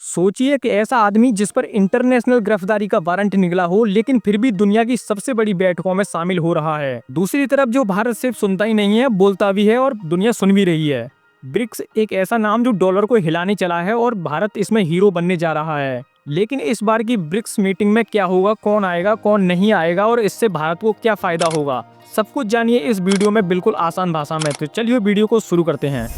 सोचिए कि ऐसा आदमी जिस पर इंटरनेशनल गिरफ्तारी का वारंट निकला हो, लेकिन फिर भी दुनिया की सबसे बड़ी बैठकों में शामिल हो रहा है। दूसरी तरफ जो भारत सिर्फ सुनता ही नहीं है, बोलता भी है और दुनिया सुन भी रही है। ब्रिक्स एक ऐसा नाम जो डॉलर को हिलाने चला है और भारत इसमें हीरो बनने जा रहा है। लेकिन इस बार की ब्रिक्स मीटिंग में क्या होगा, कौन आएगा कौन नहीं आएगा और इससे भारत को क्या फायदा होगा, सब कुछ जानिए इस वीडियो में बिल्कुल आसान भाषा में। तो चलिए वीडियो को शुरू करते हैं।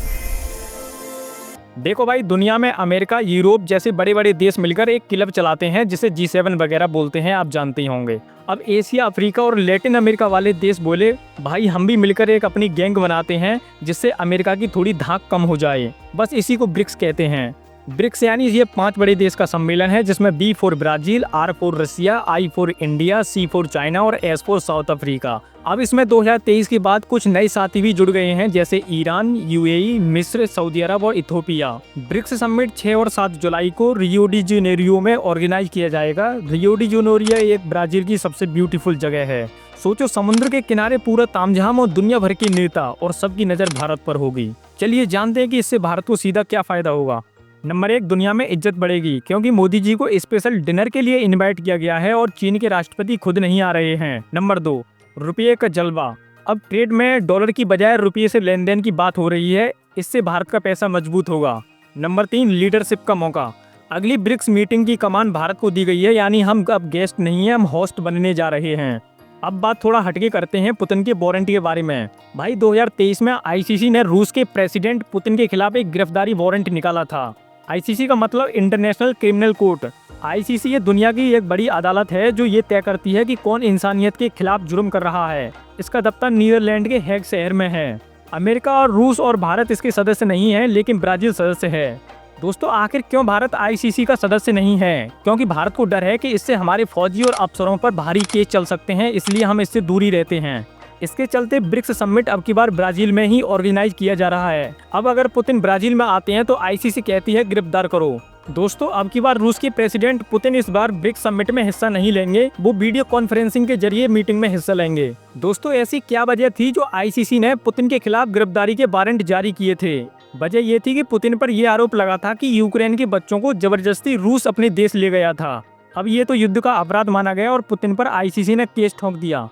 देखो भाई, दुनिया में अमेरिका, यूरोप जैसे बड़े बड़े देश मिलकर एक क्लब चलाते हैं जिसे G7 वगैरह बोलते हैं, आप जानते ही होंगे। अब एशिया, अफ्रीका और लैटिन अमेरिका वाले देश बोले भाई हम भी मिलकर एक अपनी गैंग बनाते हैं जिससे अमेरिका की थोड़ी धाक कम हो जाए। बस इसी को ब्रिक्स कहते हैं। ब्रिक्स यानी ये 5 बड़े देश का सम्मेलन है जिसमें B for Brazil, R for Russia, I for India, C for China और S फॉर साउथ अफ्रीका। अब इसमें 2023 के बाद कुछ नए साथी भी जुड़ गए हैं जैसे ईरान, UAE, मिस्र, सऊदी अरब और इथोपिया। ब्रिक्स समिट 6 और 7 जुलाई को रियो डी जेनेरियो में ऑर्गेनाइज किया जाएगा। रियो डी जेनेरियो एक ब्राजील की सबसे ब्यूटीफुल जगह है। सोचो, समुद्र के किनारे पूरा तामझाम और दुनिया भर के नेता और सबकी नजर भारत पर होगी। चलिए जानते हैं कि इससे भारत को सीधा क्या फायदा होगा। नंबर 1, दुनिया में इज्जत बढ़ेगी क्योंकि मोदी जी को स्पेशल डिनर के लिए इनवाइट किया गया है और चीन के राष्ट्रपति खुद नहीं आ रहे हैं। नंबर 2, रुपये का जलवा। अब ट्रेड में डॉलर की बजाय रुपये से लेन देन की बात हो रही है, इससे भारत का पैसा मजबूत होगा। नंबर 3, लीडरशिप का मौका। अगली ब्रिक्स मीटिंग की कमान भारत को दी गई है, यानी हम अब गेस्ट नहीं है, हम होस्ट बनने जा रहे हैं। अब बात थोड़ा हटके करते हैं पुतिन के वारंट के बारे में। भाई 2023 में ICC ने रूस के प्रेसिडेंट पुतिन के खिलाफ एक गिरफ्तारी वारंट निकाला था। ICC का मतलब इंटरनेशनल क्रिमिनल कोर्ट। ICC ये दुनिया की एक बड़ी अदालत है जो ये तय करती है कि कौन इंसानियत के खिलाफ जुर्म कर रहा है। इसका दफ्तर नीदरलैंड के हेग शहर में है। अमेरिका और रूस और भारत इसके सदस्य नहीं है, लेकिन ब्राजील सदस्य है। दोस्तों, आखिर क्यों भारत ICC का सदस्य नहीं है? क्योंकि भारत को डर है कि इससे हमारे फौजी और अफसरों पर भारी केस चल सकते हैं, इसलिए हम इससे दूरी रहते हैं। इसके चलते ब्रिक्स समिट अब की बार ब्राजील में ही ऑर्गेनाइज किया जा रहा है। अब अगर पुतिन ब्राजील में आते हैं तो ICC कहती है गिरफ्तार करो। दोस्तों, अब की बार रूस के प्रेसिडेंट पुतिन इस बार ब्रिक्स समिट में हिस्सा नहीं लेंगे, वो वीडियो कॉन्फ्रेंसिंग के जरिए मीटिंग में हिस्सा लेंगे। दोस्तों, ऐसी क्या वजह थी जो ICC ने पुतिन के खिलाफ गिरफ्तारी के वारंट जारी किए थे? वजह ये थी कि पुतिन पर यह आरोप लगा था कि यूक्रेन के बच्चों को जबरदस्ती रूस अपने देश ले गया था। अब ये तो युद्ध का अपराध माना गया और पुतिन पर ICC ने केस ठोक दिया।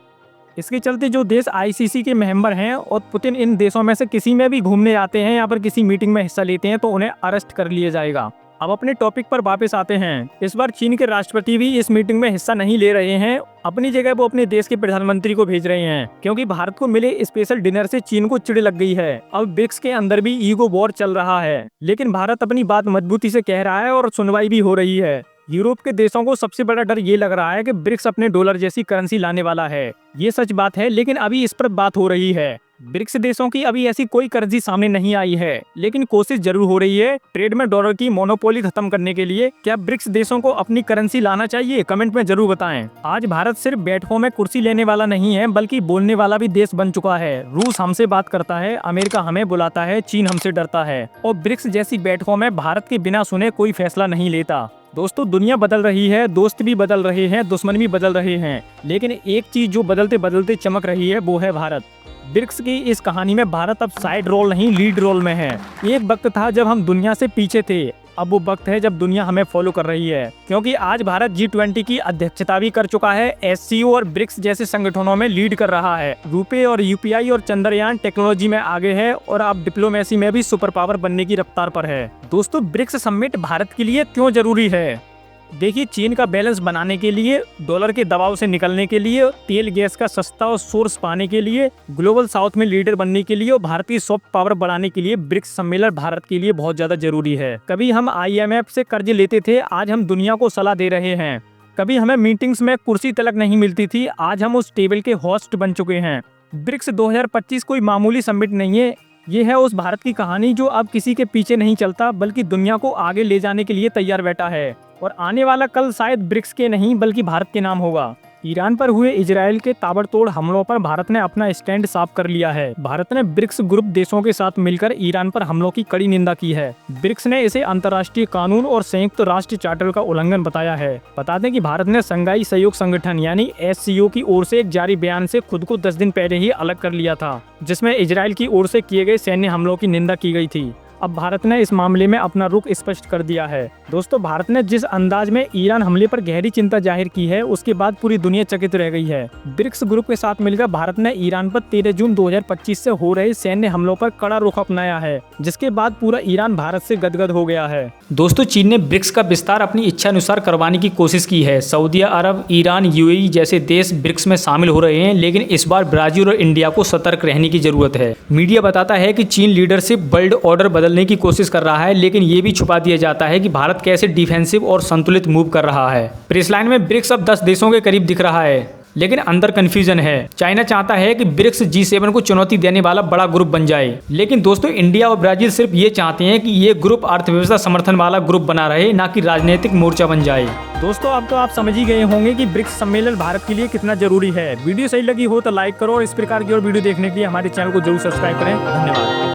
इसके चलते जो देश ICC के मेंबर हैं और पुतिन इन देशों में से किसी में भी घूमने आते हैं या पर किसी मीटिंग में हिस्सा लेते हैं तो उन्हें अरेस्ट कर लिया जाएगा। अब अपने टॉपिक पर वापस आते हैं। इस बार चीन के राष्ट्रपति भी इस मीटिंग में हिस्सा नहीं ले रहे हैं। अपनी जगह वो अपने देश के प्रधानमंत्री को भेज रहे हैं क्योंकि भारत को मिले स्पेशल डिनर से चीन को चिढ़ लग गई है। अब ब्रिक्स के अंदर भी ईगो वॉर चल रहा है, लेकिन भारत अपनी बात मजबूती से कह रहा है और सुनवाई भी हो रही है। यूरोप के देशों को सबसे बड़ा डर ये लग रहा है कि ब्रिक्स अपने डॉलर जैसी करेंसी लाने वाला है। ये सच बात है, लेकिन अभी इस पर बात हो रही है। ब्रिक्स देशों की अभी ऐसी कोई करेंसी सामने नहीं आई है, लेकिन कोशिश जरूर हो रही है ट्रेड में डॉलर की मोनोपोली खत्म करने के लिए। क्या ब्रिक्स देशों को अपनी करेंसी लाना चाहिए? कमेंट में जरूर बताएं। आज भारत सिर्फ बैठकों में कुर्सी लेने वाला नहीं है, बल्कि बोलने वाला भी देश बन चुका है। रूस हमसे बात करता है, अमेरिका हमें बुलाता है, चीन हमसे डरता है और ब्रिक्स जैसी बैठकों में भारत के बिना सुने कोई फैसला नहीं लेता। दोस्तों, दुनिया बदल रही है, दोस्त भी बदल रहे हैं, दुश्मन भी बदल रहे हैं, लेकिन एक चीज जो बदलते बदलते चमक रही है वो है भारत। ब्रिक्स की इस कहानी में भारत अब साइड रोल नहीं, लीड रोल में है। एक वक्त था जब हम दुनिया से पीछे थे, अब वो वक्त है जब दुनिया हमें फॉलो कर रही है, क्योंकि आज भारत G20 की अध्यक्षता भी कर चुका है। SCO और ब्रिक्स जैसे संगठनों में लीड कर रहा है। रुपए और UPI और चंद्रयान टेक्नोलॉजी में आगे है और अब डिप्लोमेसी में भी सुपर पावर बनने की रफ्तार पर है। दोस्तों, ब्रिक्स समिट भारत के लिए क्यों जरूरी है? देखिए, चीन का बैलेंस बनाने के लिए, डॉलर के दबाव से निकलने के लिए, तेल गैस का सस्ता और सोर्स पाने के लिए, ग्लोबल साउथ में लीडर बनने के लिए और भारत की सॉफ्ट पावर बढ़ाने के लिए ब्रिक्स सम्मेलन भारत के लिए बहुत ज्यादा जरूरी है। कभी हम IMF से कर्ज लेते थे, आज हम दुनिया को सलाह दे रहे हैं। कभी हमें मीटिंग्स में कुर्सी तलक नहीं मिलती थी, आज हम उस टेबल के होस्ट बन चुके हैं। ब्रिक्स 2025 कोई मामूली समिट नहीं है, ये है उस भारत की कहानी जो अब किसी के पीछे नहीं चलता, बल्कि दुनिया को आगे ले जाने के लिए तैयार बैठा है। और आने वाला कल शायद ब्रिक्स के नहीं बल्कि भारत के नाम होगा। ईरान पर हुए इजराइल के ताबड़तोड़ हमलों पर भारत ने अपना स्टैंड साफ कर लिया है। भारत ने ब्रिक्स ग्रुप देशों के साथ मिलकर ईरान पर हमलों की कड़ी निंदा की है। ब्रिक्स ने इसे अंतर्राष्ट्रीय कानून और संयुक्त राष्ट्र चार्टर का उल्लंघन बताया है। बता दें कि भारत ने शंघाई सहयोग संगठन यानी SCO की ओर से एक जारी बयान से खुद को 10 दिन पहले ही अलग कर लिया था, जिसमें इजराइल की ओर से किए गए सैन्य हमलों की निंदा की गई थी। अब भारत ने इस मामले में अपना रुख स्पष्ट कर दिया है। दोस्तों, भारत ने जिस अंदाज में ईरान हमले पर गहरी चिंता जाहिर की है, उसके बाद पूरी दुनिया चकित रह गई है। ब्रिक्स ग्रुप के साथ मिलकर भारत ने ईरान पर 13 जून 2025 से हो रहे सैन्य हमलों पर कड़ा रुख अपनाया है, जिसके बाद पूरा ईरान भारत से गदगद हो गया है। दोस्तों, चीन ने ब्रिक्स का विस्तार अपनी इच्छा अनुसार करवाने की कोशिश की है। सऊदी अरब, ईरान, यूएई जैसे देश ब्रिक्स में शामिल हो रहे हैं, लेकिन इस बार ब्राजील और इंडिया को सतर्क रहने की जरूरत है। मीडिया बताता है कि चीन लीडरशिप वर्ल्ड ऑर्डर बदलने की कोशिश कर रहा है, लेकिन ये भी छुपा दिया जाता है कि भारत कैसे डिफेंसिव और संतुलित मूव कर रहा है। प्रेस लाइन में ब्रिक्स अब 10 देशों के करीब दिख रहा है, लेकिन अंदर कंफ्यूजन है। चाइना चाहता है कि ब्रिक्स G7 को चुनौती देने वाला बड़ा ग्रुप बन जाए, लेकिन दोस्तों इंडिया और ब्राजील सिर्फ ये चाहते हैं कि ये ग्रुप अर्थव्यवस्था समर्थन वाला ग्रुप बना रहे, ना कि राजनीतिक मोर्चा बन जाए। दोस्तों, अब तो आप समझ ही गए होंगे कि ब्रिक्स सम्मेलन भारत के लिए कितना जरूरी है। वीडियो सही लगी हो तो लाइक करो और इस प्रकार की और वीडियो देखने के लिए हमारे चैनल को जरूर सब्सक्राइब करें। धन्यवाद।